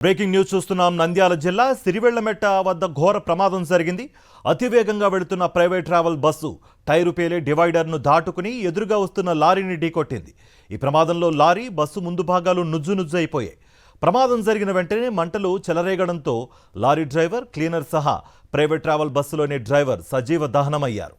Breaking news చూస్తున్నాం. నంద్యాల జిల్లా సిరివెళ్లమెట్ట వద్ద ఘోర ప్రమాదం జరిగింది. అతివేగంగా వెళుతున్న ప్రైవేట్ ట్రావెల్ బస్సు టైరు పేలే డివైడర్ను దాటుకుని ఎదురుగా వస్తున్న లారీని ఢీకొట్టింది. ఈ ప్రమాదంలో లారీ, బస్సు ముందు భాగాలు నుజ్జునుజ్జైపోయాయి. ప్రమాదం జరిగిన వెంటనే మంటలు చెలరేగడంతో లారీ డ్రైవర్, క్లీనర్ సహా ప్రైవేట్ ట్రావెల్ బస్సులోని డ్రైవర్ సజీవ దహనమయ్యారు.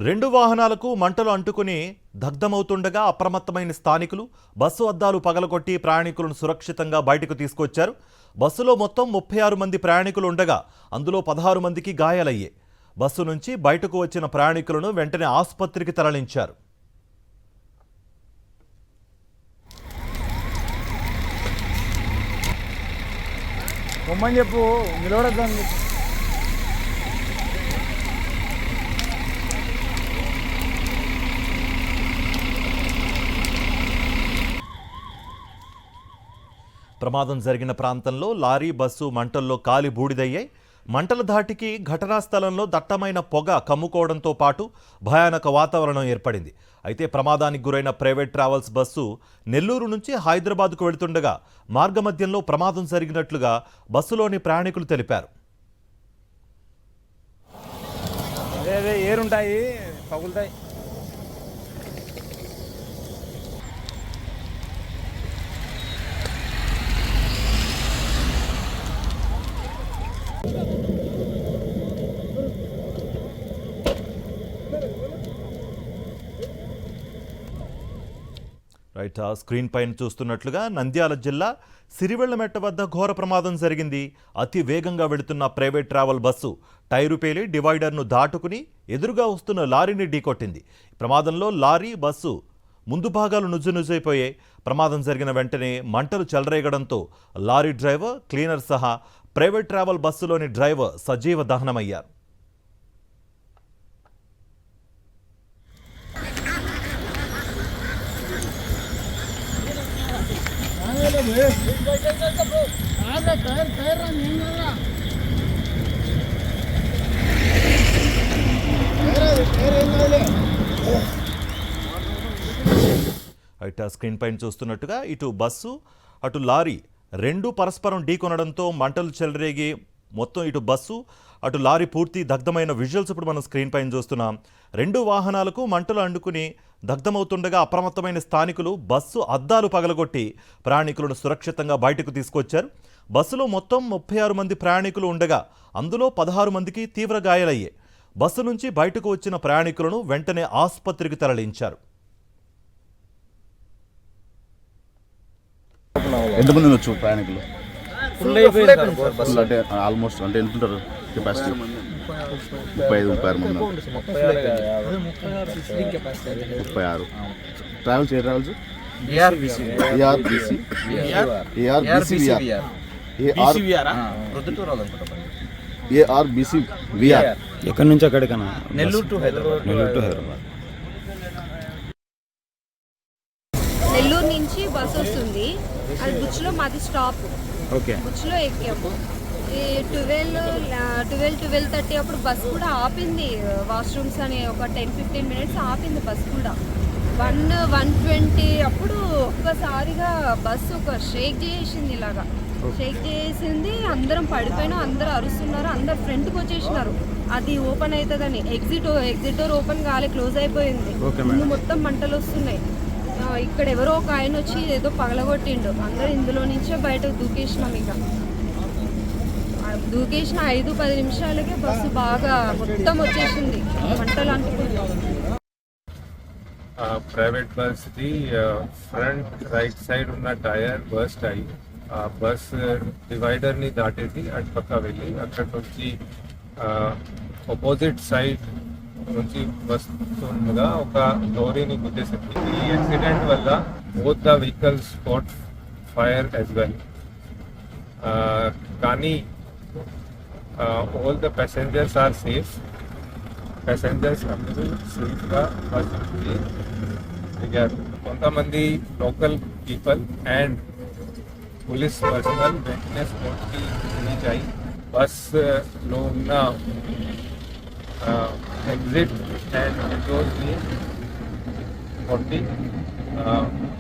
రెండు వాహనాలకు మంటలు అంటుకుని దగ్ధమవుతుండగా అప్రమత్తమైన స్థానికులు బస్సు అద్దాలు పగలగొట్టి ప్రయాణికులను సురక్షితంగా బయటకు తీసుకొచ్చారు. బస్సులో మొత్తం 36 మంది ప్రయాణికులు ఉండగా అందులో 16 మందికి గాయాలయ్యాయి. బస్సు నుంచి బయటకు వచ్చిన ప్రయాణికులను వెంటనే ఆసుపత్రికి తరలించారు. ప్రమాదం జరిగిన ప్రాంతంలో లారీ, బస్సు మంటల్లో కాలి బూడిదయ్యాయి. మంటల ధాటికి ఘటనా స్థలంలో దట్టమైన పొగ కమ్ముకోవడంతో పాటు భయానక వాతావరణం ఏర్పడింది. అయితే ప్రమాదానికి గురైన ప్రైవేట్ ట్రావెల్స్ బస్సు నెల్లూరు నుంచి హైదరాబాద్కు వెళుతుండగా మార్గమధ్యంలో ప్రమాదం జరిగినట్లుగా బస్సులోని ప్రయాణికులు తెలిపారు. ఏరుంటాయి, పగులుతాయి. రైట్, స్క్రీన్ పైన చూస్తున్నట్లుగా నంద్యాల జిల్లా సిరివెళ్లమెట్ట వద్ద ఘోర ప్రమాదం జరిగింది. అతి వేగంగా వెళుతున్న ప్రైవేట్ ట్రావెల్ బస్సు టైరు పేలి డివైడర్ను దాటుకుని ఎదురుగా వస్తున్న లారీని ఢీకొట్టింది. ప్రమాదంలో లారీ, బస్సు ముందు భాగాలు నుజ్జునుజ్జైపోయాయి. ప్రమాదం జరిగిన వెంటనే మంటలు చెలరేగడంతో లారీ డ్రైవర్, క్లీనర్ సహా ప్రైవేట్ ట్రావెల్ బస్సులోని డ్రైవర్ సజీవ దహనమయ్యారు. అయితే స్క్రీన్ పైన చూస్తున్నట్టుగా ఇటు బస్సు, అటు లారీ రెండు పరస్పరం ఢీకొనడంతో మంటలు చెలరేగి మొత్తం ఇటు బస్సు, అటు లారీ పూర్తి దగ్ధమైన విజువల్స్ ఇప్పుడు మనం స్క్రీన్ పైన చూస్తున్నాం. రెండు వాహనాలకు మంటలు అంటుకుని దగ్ధమవుతుండగా అప్రమత్తమైన స్థానికులు బస్సు అద్దాలు పగలగొట్టి ప్రయాణికులను సురక్షితంగా బయటకు తీసుకొచ్చారు. బస్సులో మొత్తం 36 మంది ప్రయాణికులు ఉండగా అందులో 16 మందికి తీవ్ర గాయాలయ్యాయి. బస్సు నుంచి బయటకు వచ్చిన ప్రయాణికులను వెంటనే ఆసుపత్రికి తరలించారు. ఎంతమంది వచ్చు ప్రయాణికులు? అంటే ఆల్మోస్ట్ అంటే ఎంత ఉంటారు కెపాసిటీ? 35-36 మంది. 36 ట్రావెల్స్. ఏ ట్రావెల్స్? ఏఆర్బిసివిఆర్. ఎక్కడి నుంచి అక్కడికన్నా? నెల్లూరు టు హైదరాబాద్. నెల్లూరు నుంచి బస్ వస్తుంది, అది బుచ్లో మాది స్టాప్. ఓకే, బుచ్లో ఎక్కాము. ఈ 12:30 అప్పుడు బస్ కూడా ఆపింది. వాష్రూమ్స్ అని ఒక 10-15 మినిట్స్ ఆపింది బస్ కూడా. 1:20 అప్పుడు ఒక్కసారిగా బస్సు ఒక షేక్ చేసింది, ఇలాగా షేక్ చేసింది. అందరం పడిపోయినా, అందరూ అరుస్తున్నారు, అందరు ఫ్రంట్కి వచ్చేసినారు. అది ఓపెన్ అవుతుందని ఎగ్జిట్ డోర్ ఓపెన్ కాలే, క్లోజ్ అయిపోయింది. ముందు మొత్తం మంటలు వస్తున్నాయి. ఇక్కడ ఎవరో ఒక ఆయన వచ్చి ఏదో పగలగొట్టిండు. అందరు ఇందులో నుంచే బయటకు దూకేసినాం. ఇక దూకేసిన 5-10 నిమిషాలకే బస్సు బాగా మొత్తం వచ్చేసింది, మంటలు అంటుకుంది. ప్రైవేట్ బస్ది ఫ్రంట్ రైట్ సైడ్ ఉన్న టైర్ బర్స్ట్ అయ్యి బస్ డివైడర్ని దాటేసి అటు పక్క వెళ్ళి అక్కడ నుంచి ఆపోజిట్ సైడ్ నుంచి వస్తుండగా ఒక లారీని గుద్దేసింది. ఈ యాక్సిడెంట్ వల్ల both the vehicles caught fire as well. కానీ all the passengers are safe. Passengers అందరూ సేఫ్గా బస్ నుంచి దిగారు. కొంతమంది local people and police personnel వెంటనే స్పాట్కి రీచ్ అయ్యి బస్లో ఉన్న ఎగ్జిట్ అండ్ విండోస్ని కొట్టి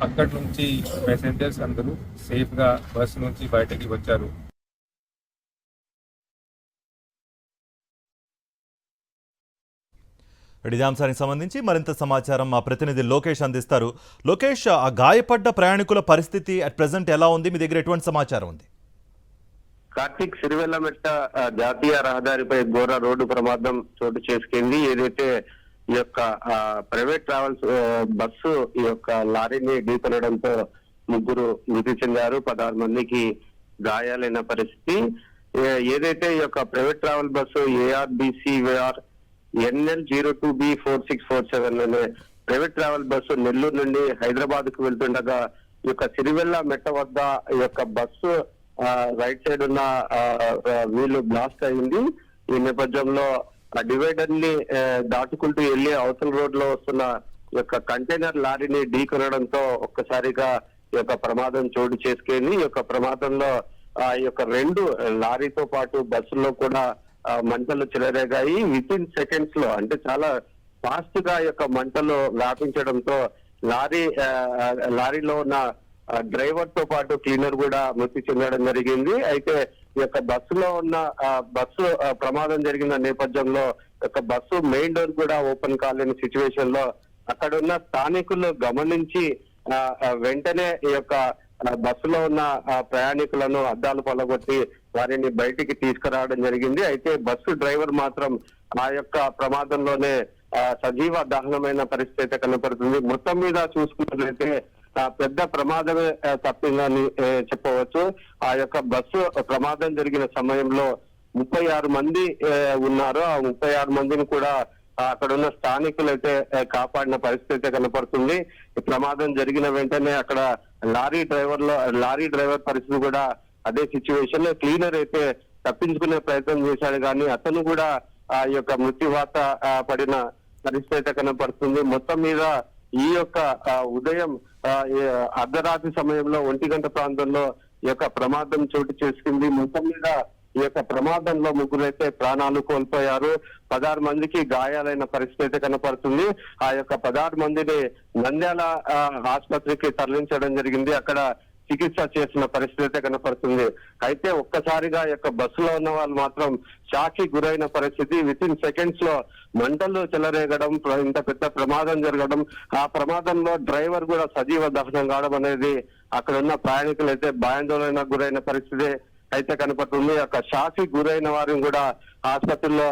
అక్కడి నుంచి ప్యాసింజర్స్ అందరూ సేఫ్గా బస్ నుంచి బయటకి వచ్చారు. ఇదే అంశానికి సంబంధించి మరింత సమాచారం మా ప్రతినిధి లోకేష్ అందిస్తారు. లోకేష్, ఆ గాయపడ్డ ప్రయాణికుల పరిస్థితి అట్ ప్రెసెంట్ ఎలా ఉంది? మీ దగ్గర ఎటువంటి సమాచారం ఉంది? కార్తీక్, సిరివెల్లమెట్ట జాతీయ రహదారిపై ఘోర రోడ్డు ప్రమాదం చోటు చేసుకుంది. ఏదైతే ఈ యొక్క ప్రైవేట్ ట్రావెల్స్ బస్సు ఈ యొక్క లారీని ఢీకొనడంతో ముగ్గురు మృతి చెందారు, 16 మందికి గాయాలైన పరిస్థితి. ఏదైతే ఈ యొక్క private travel bus ARBCVR NL02B4647 అనే ప్రైవేట్ ట్రావెల్ బస్సు నెల్లూరు నుండి హైదరాబాద్ కు వెళ్తుండగా ఈ యొక్క సిరివెల్ల మెట్ట వద్ద ఈ యొక్క బస్సు రైట్ సైడ్ ఉన్న వీలు బ్లాస్ట్ అయింది. ఈ నేపథ్యంలో డివైడర్ ని దాటుకుంటూ వెళ్లి అవతల రోడ్ లో వస్తున్న ఈ యొక్క కంటైనర్ లారీని ఢీకొనడంతో ఒక్కసారిగా ఈ యొక్క ప్రమాదం చోటు చేసుకుంది. ఈ యొక్క ప్రమాదంలో ఈ యొక్క 2 లారీతో పాటు బస్సులో కూడా మంటలు చెలరేగాయి. విత్ ఇన్ సెకండ్స్ లో, అంటే చాలా ఫాస్ట్ గా ఈ యొక్క మంటలు వ్యాపించడంతో లారీలో ఉన్న డ్రైవర్ తో పాటు క్లీనర్ కూడా మృతి చెందడం జరిగింది. అయితే ఈ యొక్క బస్సులో ఉన్న బస్సు ప్రమాదం జరిగిన నేపథ్యంలో యొక్క బస్సు మెయిన్ డోర్ కూడా ఓపెన్ కాలేని సిచ్యువేషన్ లో అక్కడ ఉన్న స్థానికులు గమనించి వెంటనే ఈ యొక్క బస్సులో ఉన్న ప్రయాణికులను అద్దాలు పలగొట్టి వారిని బయటికి తీసుకురావడం జరిగింది. అయితే బస్సు డ్రైవర్ మాత్రం ఆ యొక్క ప్రమాదంలోనే సజీవ దహనమైన పరిస్థితి కనపడుతుంది. మొత్తం మీద చూసుకున్నట్లయితే పెద్ద ప్రమాదమే తప్పిందని చెప్పవచ్చు. ఆ యొక్క బస్సు ప్రమాదం జరిగిన సమయంలో 36 మంది ఉన్నారు. ఆ 36 మందిని కూడా అక్కడ ఉన్న స్థానికులు అయితే కాపాడిన పరిస్థితి కనపడుతుంది. ఈ ప్రమాదం జరిగిన వెంటనే అక్కడ లారీ డ్రైవర్ పరిస్థితి కూడా అదే సిచ్యువేషన్. క్లీనర్ అయితే తప్పించుకునే ప్రయత్నం చేశాడు, కానీ అతను కూడా ఆ యొక్క మృత్యువాత పడిన పరిస్థితి కనపడుతుంది. మొత్తం మీద ఈ యొక్క ఉదయం అర్ధరాత్రి సమయంలో 1 గంట ప్రాంతంలో ఈ యొక్క ప్రమాదం చోటు చేసుకుంది. మొత్తం మీద ఈ యొక్క ప్రమాదంలో 3 అయితే ప్రాణాలు కోల్పోయారు, 16 మందికి గాయాలైన పరిస్థితి కనపడుతుంది. ఆ యొక్క 16 మందిని నంద్యాల ఆసుపత్రికి తరలించడం జరిగింది. అక్కడ చికిత్స చేసిన పరిస్థితి కనపడుతుంది. అయితే ఒక్కసారిగా యొక్క బస్సులో ఉన్న వాళ్ళు మాత్రం షాక్ కి గురైన పరిస్థితి. విత్ ఇన్ సెకండ్స్ లో మంటలు చెలరేగడం, ఇంత పెద్ద ప్రమాదం జరగడం, ఆ ప్రమాదంలో డ్రైవర్ కూడా సజీవ దహనం కావడం అనేది అక్కడ ఉన్న ప్రయాణికులు అయితే భయాందోళనకు గురైన పరిస్థితి అయితే కనపడుతుంది. యొక్క షాక్ కి గురైన వారిని కూడా ఆసుపత్రిలో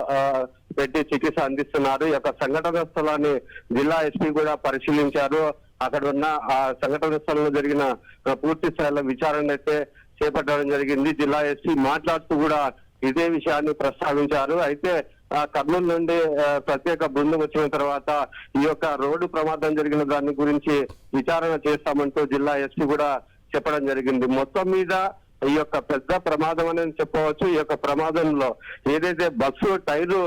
పెట్టి చికిత్స అందిస్తున్నారు. ఈ యొక్క సంఘటన స్థలాన్ని జిల్లా ఎస్పీ కూడా పరిశీలించారు. అక్కడ ఉన్న ఆ సంఘటన స్థలంలో జరిగిన పూర్తి స్థాయిలో విచారణ అయితే చేపట్టడం జరిగింది. జిల్లా ఎస్పీ మాట్లాడుతూ కూడా ఇదే విషయాన్ని ప్రస్తావించారు. అయితే కర్నూలు నుండి ప్రత్యేక బృందం వచ్చిన తర్వాత ఈ యొక్క రోడ్డు ప్రమాదం జరిగిన దాని గురించి విచారణ చేస్తామంటూ జిల్లా ఎస్పీ కూడా చెప్పడం జరిగింది. మొత్తం మీద ఈ యొక్క పెద్ద ప్రమాదం అనేది చెప్పవచ్చు. ఈ యొక్క ప్రమాదంలో ఏదైతే బస్సు టైరు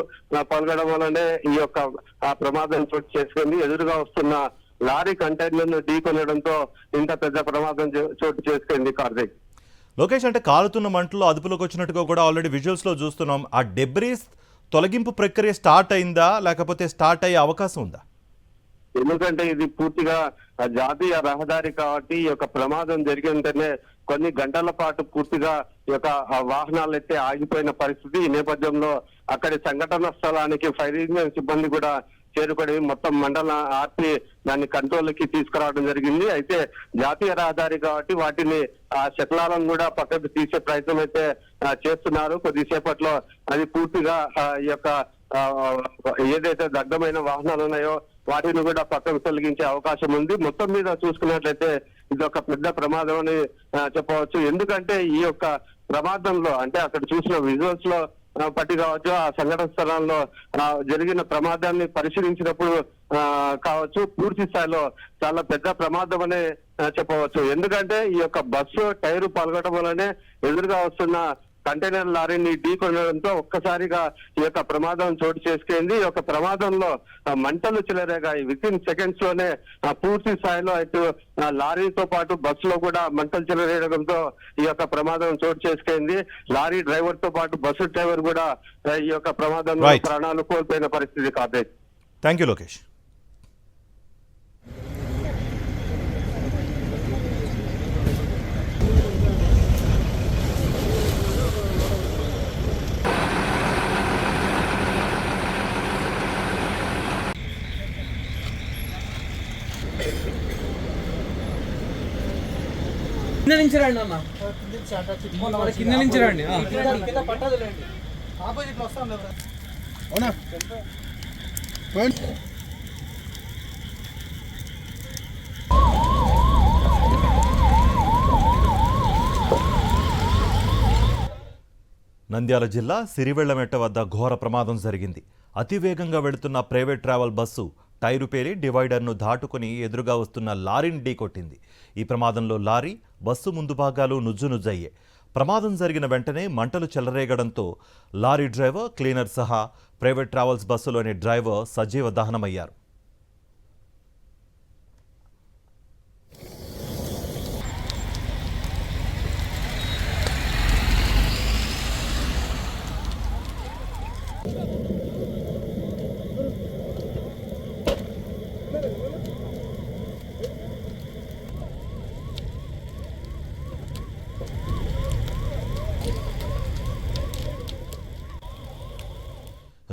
పలగడం వల్లనే ఈ యొక్క ఆ ప్రమాదం చోటు చేసుకుంది. ఎదురుగా వస్తున్న లారీ కంటైనర్ ను ఢీకొనడంతో ఇంత పెద్ద ప్రమాదం చోటు చేసుకుంది. కార్తీక్, లోకేష్, అంటే కాలుతున్న మంటలు అదుపులోకి వచ్చినట్టుగా కూడా ఆల్రెడీ విజువల్స్ లో చూస్తున్నాం. ఆ డెబ్రీస్ తొలగింపు ప్రక్రియ స్టార్ట్ అయిందా, లేకపోతే స్టార్ట్ అయ్యే అవకాశం ఉందా? ఎందుకంటే ఇది పూర్తిగా జాతీయ రహదారి కాబట్టి ఈ యొక్క ప్రమాదం జరిగిందంటే కొన్ని గంటల పాటు పూర్తిగా ఈ యొక్క వాహనాలు అయితే ఆగిపోయిన పరిస్థితి. ఈ నేపథ్యంలో అక్కడి సంఘటన స్థలానికి ఫైర్ ఇంజిన్ సిబ్బంది కూడా చేరుకొని మొత్తం మండల ఆర్పి దాన్ని కంట్రోల్ కి తీసుకురావడం జరిగింది. అయితే జాతీయ రహదారి కాబట్టి వాటిని ఆ శకలాలను కూడా పక్కకు తీసే ప్రయత్నం అయితే చేస్తున్నారు. కొద్దిసేపట్లో అది పూర్తిగా ఈ యొక్క ఏదైతే దగ్ధమైన వాహనాలు ఉన్నాయో వాటిని కూడా పక్కకు తొలగించే అవకాశం ఉంది. మొత్తం మీద చూసుకున్నట్లయితే ఇది ఒక పెద్ద ప్రమాదం అని చెప్పవచ్చు. ఎందుకంటే ఈ యొక్క ప్రమాదంలో, అంటే అక్కడ చూసిన విజువల్స్ లో పట్టి కావచ్చు, ఆ సంఘటన స్థలంలో జరిగిన ప్రమాదాన్ని పరిశీలించినప్పుడు కావచ్చు, పూర్తి స్థాయిలో చాలా పెద్ద ప్రమాదం అనే చెప్పవచ్చు. ఎందుకంటే ఈ యొక్క బస్సు టైరు పలగడం వల్లనే ఎదురుగా వస్తున్న కంటైనర్ లారీని ఢీకొనడంతో ఒక్కసారిగా ఈ యొక్క ప్రమాదం చోటు చేసుకుంది. ఈ యొక్క ప్రమాదంలో మంటలు చెలరేగాయి. వితిన్ సెకండ్స్ లోనే పూర్తి స్థాయిలో అటు లారీతో పాటు బస్సులో కూడా మంటలు చెలరేగడంతో ఈ యొక్క ప్రమాదం చోటు చేసుకుంది. లారీ డ్రైవర్ తో పాటు బస్సు డ్రైవర్ కూడా ఈ యొక్క ప్రమాదంలో Right. ప్రాణాలు కోల్పోయిన పరిస్థితి కాదు. Thank you Lokesh. కింద నుంచి రండి అన్న, కింద నుంచి రండి. నంద్యాల జిల్లా సిరివెళ్లమెట్ట వద్ద ఘోర ప్రమాదం జరిగింది. అతివేగంగా వెళుతున్న ప్రైవేట్ ట్రావెల్ బస్సు టైరు పేలి డివైడర్ను దాటుకుని ఎదురుగా వస్తున్న లారీని ఢీకొట్టింది. ఈ ప్రమాదంలో లారీ, బస్సు ముందు భాగాలు నుజ్జునుజ్జయ్యే. ప్రమాదం జరిగిన వెంటనే మంటలు చెలరేగడంతో లారీ డ్రైవర్, క్లీనర్ సహా ప్రైవేట్ ట్రావెల్స్ బస్సులోని డ్రైవర్ సజీవ దహనమయ్యారు.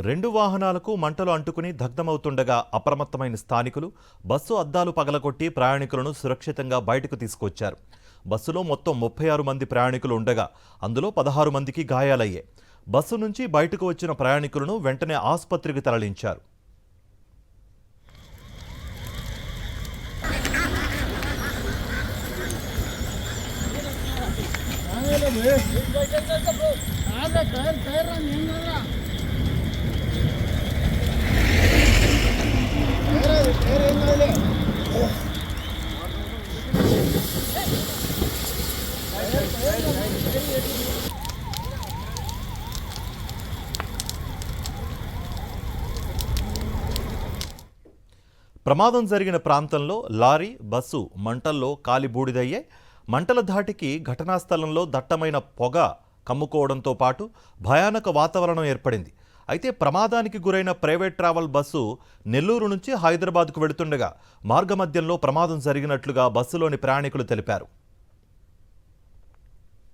రెండు వాహనాలకు మంటలు అంటుకుని దగ్ధమవుతుండగా అప్రమత్తమైన స్థానికులు బస్సు అద్దాలు పగలగొట్టి ప్రయాణికులను సురక్షితంగా బయటకు తీసుకొచ్చారు. బస్సులో మొత్తం 36 మంది ప్రయాణికులు ఉండగా అందులో 16 మందికి గాయాలయ్యాయి. బస్సు నుంచి బయటకు వచ్చిన ప్రయాణికులను వెంటనే ఆసుపత్రికి తరలించారు. ప్రమాదం జరిగిన ప్రాంతంలో లారీ, బస్సు మంటల్లో కాలిబూడిదయ్యాయి. మంటల ధాటికి ఘటనా స్థలంలో దట్టమైన పొగ కమ్ముకోవడంతో పాటు భయానక వాతావరణం ఏర్పడింది. అయితే ప్రమాదానికి గురైన ప్రైవేట్ ట్రావెల్ బస్సు నెల్లూరు నుంచి హైదరాబాద్కు వెళుతుండగా మార్గమధ్యంలో ప్రమాదం జరిగినట్లుగా బస్సులోని ప్రయాణికులు తెలిపారు.